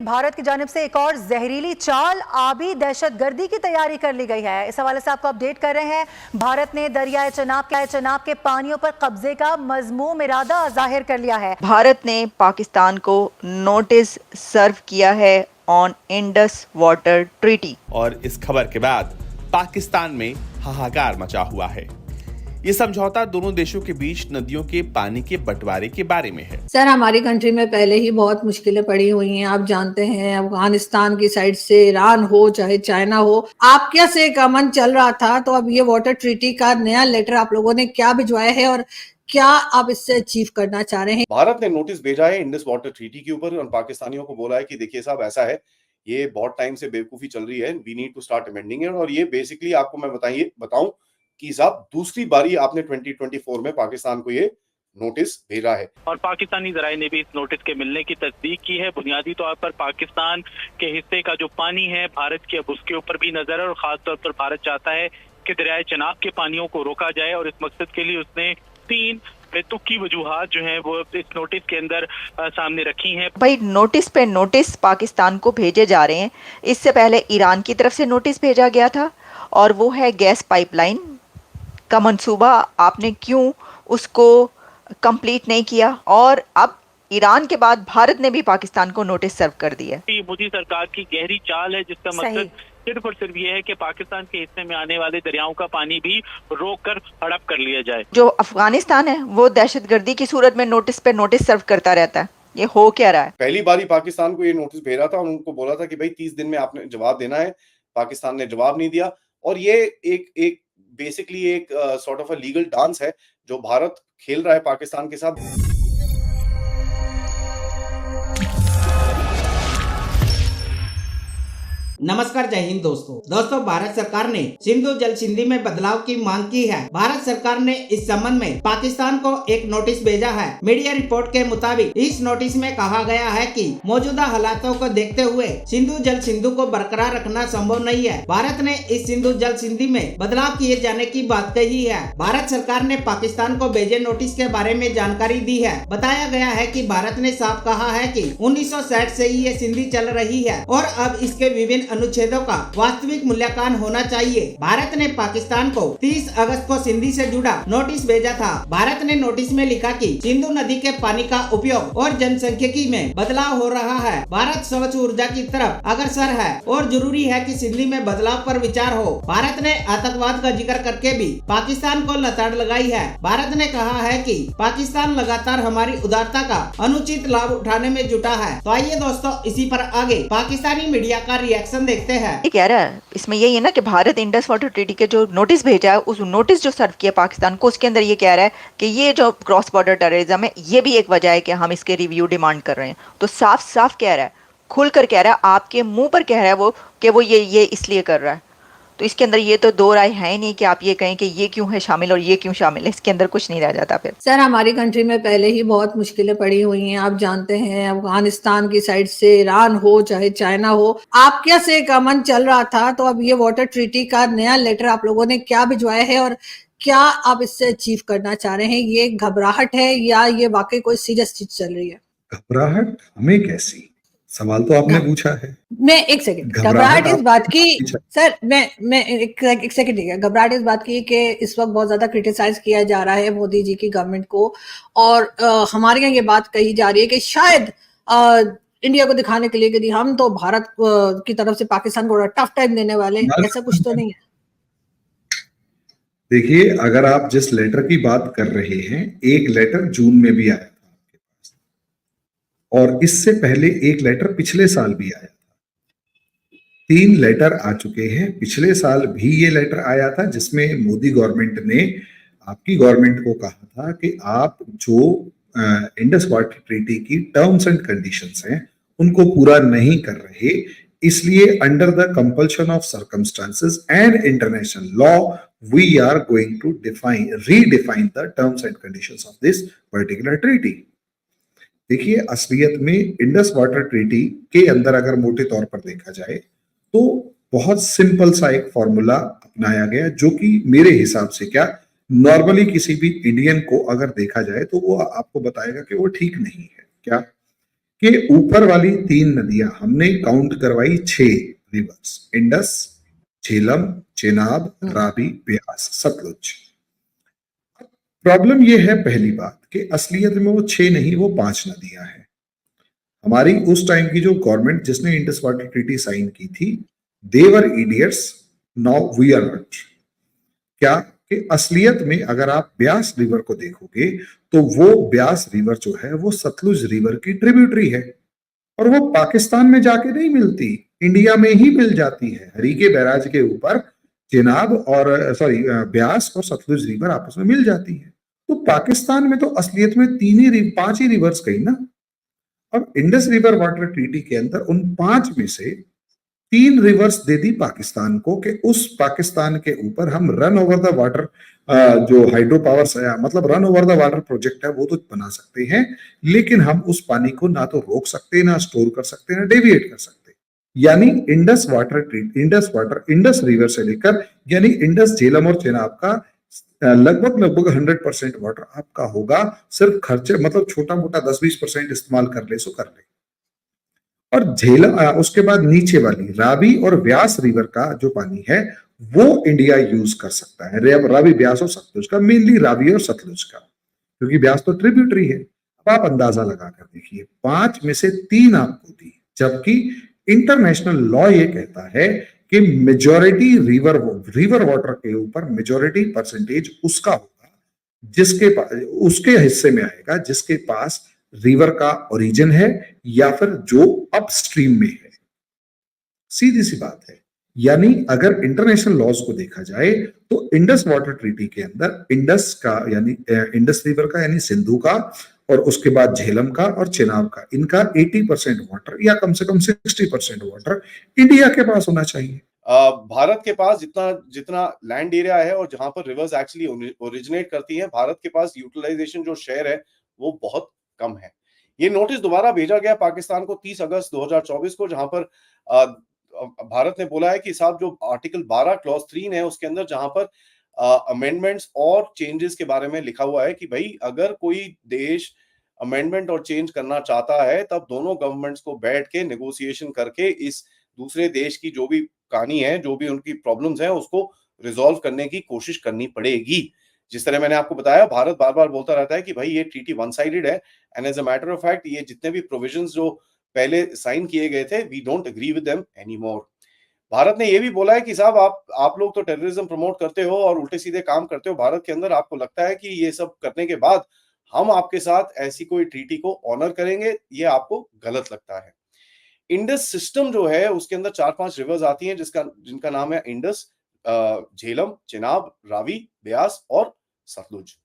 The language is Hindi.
भारत की जानिब से एक और जहरीली चाल आबी दहशतगर्दी की तैयारी कर ली गई है। इस हवाले से आपको अपडेट कर रहे हैं। भारत ने दरियाए चनाब के पानियों पर कब्जे का मज़मूम इरादा जाहिर कर लिया है। भारत ने पाकिस्तान को नोटिस सर्व किया है ऑन इंडस वाटर ट्रीटी। और इस खबर के बाद पाकिस्तान में हाहाकार मचा हुआ है। ये समझौता दोनों देशों के बीच नदियों के पानी के बंटवारे के बारे में है। सर, हमारी कंट्री में पहले ही बहुत मुश्किलें पड़ी हुई हैं। आप जानते हैं, अफगानिस्तान की साइड से ईरान हो चाहे चाइना हो, आपके से एक अमन चल रहा था। तो अब ये वाटर ट्रीटी का नया लेटर आप लोगों ने क्या भिजवाया है और क्या आप इससे अचीव करना चाह रहे हैं? भारत ने नोटिस भेजा है इंडस वाटर ट्रीटी के ऊपर और पाकिस्तानियों को बोला है कि देखिए साहब, ऐसा है, ये बहुत टाइम से बेवकूफी चल रही है, we need to start amending it. और ये बेसिकली आपको मैं बताऊं कि साहब दूसरी बारी आपने 2024 में पाकिस्तान को ये नोटिस भेजा है और पाकिस्तानी जराये ने भी इस नोटिस के मिलने की तस्दीक की है। बुनियादी तौर पर पाकिस्तान के हिस्से का जो पानी है भारत की, अब उसके ऊपर भी नजर है और खासतौर पर भारत चाहता है कि दरियाए चनाब के पानियों को रोका जाए और इस मकसद के लिए उसने 3 बेतुकी वजूहात जो हैं वो इस नोटिस के अंदर सामने रखी हैं। भाई, नोटिस पे नोटिस पाकिस्तान को भेजे जा रहे हैं। इससे पहले ईरान की तरफ से नोटिस भेजा गया था और वो है गैस पाइपलाइन का मंसूबा, आपने क्यों उसको कंप्लीट नहीं किया? और अब ईरान के बाद भारत ने भी पाकिस्तान को नोटिस सर्व कर दिया। मोदी सरकार की गहरी चाल है जिसका मकसद सिर्फ और सिर्फ ये है कि पाकिस्तान के हिस्से में आने वाले दरियाओं का पानी भी रोक कर हड़प कर लिया जाए। जो अफगानिस्तान है वो दहशतगर्दी की सूरत में नोटिस पे नोटिस सर्व करता रहता है। ये हो क्या रहा है? पहली बारी पाकिस्तान को ये नोटिस भेजा था और उनको बोला था कि भाई 30 दिन में आपने जवाब देना है। पाकिस्तान ने जवाब नहीं दिया और ये एक बेसिकली एक sort of a legal dance है जो भारत खेल रहा है पाकिस्तान के साथ। नमस्कार, जय हिंद दोस्तों, भारत सरकार ने सिंधु जल संधि में बदलाव की मांग की है। भारत सरकार ने इस संबंध में पाकिस्तान को एक नोटिस भेजा है। मीडिया रिपोर्ट के मुताबिक इस नोटिस में कहा गया है कि मौजूदा हालातों को देखते हुए सिंधु जल संधि को बरकरार रखना संभव नहीं है। भारत ने इस सिंधु जल संधि में बदलाव किए जाने की बात कही है। भारत सरकार ने पाकिस्तान को भेजे नोटिस के बारे में जानकारी दी है। बताया गया है कि भारत ने साफ कहा है कि 1960 से ही ये संधि चल रही है और अब इसके विभिन्न अनुच्छेदों का वास्तविक मूल्यांकन होना चाहिए। भारत ने पाकिस्तान को 30 अगस्त को सिंधु से जुड़ा नोटिस भेजा था। भारत ने नोटिस में लिखा कि सिंधु नदी के पानी का उपयोग और जनसंख्यिकी में बदलाव हो रहा है। भारत स्वच्छ ऊर्जा की तरफ अग्रसर है और जरूरी है कि सिंधु में बदलाव पर विचार हो। भारत ने आतंकवाद का जिक्र करके भी पाकिस्तान को लताड़ लगाई है। भारत ने कहा है कि पाकिस्तान लगातार हमारी उदारता का अनुचित लाभ उठाने में जुटा है। तो आइए दोस्तों, इसी पर आगे पाकिस्तानी मीडिया का रिएक्शन देखते हैं। ये कह रहा है इसमें यही है ना कि भारत इंडस वाटर ट्रीटी के जो नोटिस भेजा है, उस नोटिस जो सर्व किया पाकिस्तान को, उसके अंदर ये कह रहा है कि ये जो क्रॉस बॉर्डर टेररिज्म है, ये भी एक वजह है कि हम इसके रिव्यू डिमांड कर रहे हैं। तो साफ साफ कह रहा है, खुलकर कह रहा है, आपके मुंह पर कह रहा है वो कि वो ये इसलिए कर रहा है। तो इसके अंदर ये तो दो राय है ही नहीं कि आप ये कहें कि ये क्यों है शामिल और ये क्यों शामिल है। इसके अंदर कुछ नहीं रह जाता फिर। सर, हमारी कंट्री में पहले ही बहुत मुश्किलें पड़ी हुई हैं। आप जानते हैं, अफगानिस्तान की साइड से ईरान हो चाहे चाइना हो, आपके से एक अमन चल रहा था। तो अब ये वाटर ट्रीटी का नया लेटर आप लोगों ने क्या भिजवाया है और क्या आप इससे अचीव करना चाह रहे हैं? ये घबराहट है या ये वाकई कोई सीरियस चीज चल रही है? घबराहट हमें कैसी? सवाल तो आपने पूछा है। मैं एक सेकंड, घबराहट इस बात की सर, मैं एक सेकंड ठीक है। घबराहट इस बात की कि इस वक्त बहुत ज्यादा क्रिटिसाइज किया जा रहा है मोदी जी की गवर्नमेंट को और हमारे यहाँ ये बात कही जा रही है कि शायद इंडिया को दिखाने के लिए कि हम तो भारत की तरफ से पाकिस्तान को टफ टाइम देने वाले, ऐसा कुछ तो नहीं है? देखिए, अगर आप जिस लेटर की बात कर रहे हैं, एक लेटर जून में भी आया था आपके पास और इससे पहले एक लेटर पिछले साल भी आया था। 3 लेटर आ चुके हैं। पिछले साल भी ये लेटर आया था जिसमें मोदी गवर्नमेंट ने आपकी गवर्नमेंट को कहा था कि आप जो इंडस वाटर ट्रीटी की टर्म्स एंड कंडीशंस हैं उनको पूरा नहीं कर रहे, इसलिए under the compulsion of circumstances and international law we are going to redefine the terms and conditions of this particular treaty. देखिए, असलियत में इंडस वाटर ट्रीटी के अंदर अगर मोटे तौर पर देखा जाए तो बहुत सिंपल सा एक फॉर्मूला अपनाया गया जो कि मेरे हिसाब से क्या नॉर्मली किसी भी इंडियन को अगर देखा जाए तो वो आपको बताएगा कि वो ठीक नहीं है। क्या कि ऊपर वाली 3 नदियां हमने काउंट करवाई 6 रिवर्स, इंडस, झेलम, चेनाब, रावी, ब्यास, सतलुज। प्रॉब्लम ये है पहली बात कि असलियत में वो 6 नहीं, वो 5 नदियां हैं। हमारी उस टाइम की जो गवर्नमेंट जिसने इंडस वाटर ट्रीटी साइन की थी, they were idiots, now we are not. क्या कि असलियत में अगर आप ब्यास रिवर को देखोगे तो वो ब्यास रिवर जो है वो सतलुज रिवर की ट्रिब्यूटरी है, और वो पाकिस्तान में जाके नहीं मिलती, इंडिया में ही मिल जाती है। हरीके बैराज के ऊपर चेनाब और ब्यास और सतलुज रिवर आपस में मिल जाती है। तो पाकिस्तान में तो असलियत में 5 ही रिवर्स गई ना। अब इंडस रिवर वाटर ट्रीटी के अंदर उन 5 में से 3 रिवर्स दे दी पाकिस्तान को कि उस पाकिस्तान के ऊपर हम रन ओवर द वाटर, जो हाइड्रो पावर मतलब run over the water project है वो तो बना सकते हैं, लेकिन हम उस पानी को ना तो रोक सकते, ना स्टोर कर सकते, ना डेविएट कर सकते। यानी इंडस रिवर से लेकर यानी इंडस, झेलम और चेनाब का लगभग 100% वाटर आपका होगा, सिर्फ खर्चे मतलब छोटा मोटा 10-20% इस्तेमाल कर ले सो कर ले। और झेलम उसके बाद नीचे वाली रावी और व्यास रिवर का जो पानी है वो इंडिया यूज कर सकता है, रावी, व्यास और सतलुज का, मेनली रावी और सतलुज का, क्योंकि व्यास तो ट्रिब्यूटरी है। अब आप अंदाजा लगा कर देखिए, 5 में से 3 आपको दी, जबकि इंटरनेशनल लॉ ये कहता है कि मेजॉरिटी रिवर वाटर के ऊपर मेजॉरिटी परसेंटेज उसका होगा जिसके पास, उसके हिस्से में आएगा जिसके पास रिवर का ओरिजिन है या फिर जो अपस्ट्रीम में है। सीधी सी बात है। यानी अगर इंटरनेशनल लॉज को देखा जाए तो इंडस वाटर ट्रीटी के अंदर इंडस का यानी इंडस रिवर का यानी सिंधु का, और उसके बाद झेलम का और चेनाब का, इनका 80% वाटर या कम से कम 60% वाटर इंडिया के पास होना चाहिए। भारत के पास जितना जितना लैंड एरिया है और जहां पर रिवर्स एक्चुअली ओरिजिनेट करती हैं, भारत के पास यूटिलाइजेशन जो शेयर है वो बहुत कम है। ये नोटिस दोबारा भेजा गया पाकिस्तान को 30 अगस्त 2024 को, जहां पर भारत ने बोला है कि साहब जो आर्टिकल 12 क्लॉज 3 है उसके अंदर जहां पर अमेंडमेंट्स और चेंजेस के बारे में लिखा हुआ है कि भाई अगर कोई देश अमेंडमेंट और चेंज करना चाहता है तब दोनों गवर्नमेंट्स को बैठ के नेगोशिएशन करके इस दूसरे देश की जो भी कहानी है, जो भी उनकी प्रॉब्लम्स हैं, उसको रिजॉल्व करने की कोशिश करनी पड़ेगी। जिस तरह मैंने आपको बताया, भारत बार-बार बोलता रहता है कि भाई ये ट्रीटी वन साइडेड है, and as a matter of fact ये जितने भी प्रोविजंस जो पहले साइन किए गए थे, we don't agree with them anymore. Bharat ने ये भी बोला है कि साहब आप लोग तो टेररिज्म प्रमोट करते हो और उल्टे सीधे काम करते हो भारत के अंदर, आपको लगता है कि ये सब करने के बाद हम आपके साथ ऐसी कोई ट्रीटी को ऑनर करेंगे, ये आपको गलत लगता है। इंडस सिस्टम जो है उसके अंदर 4-5 रिवर्स आती हैं जिनका नाम है इंडस, झेलम, चेनाब, रावी, ब्यास और सतलुज।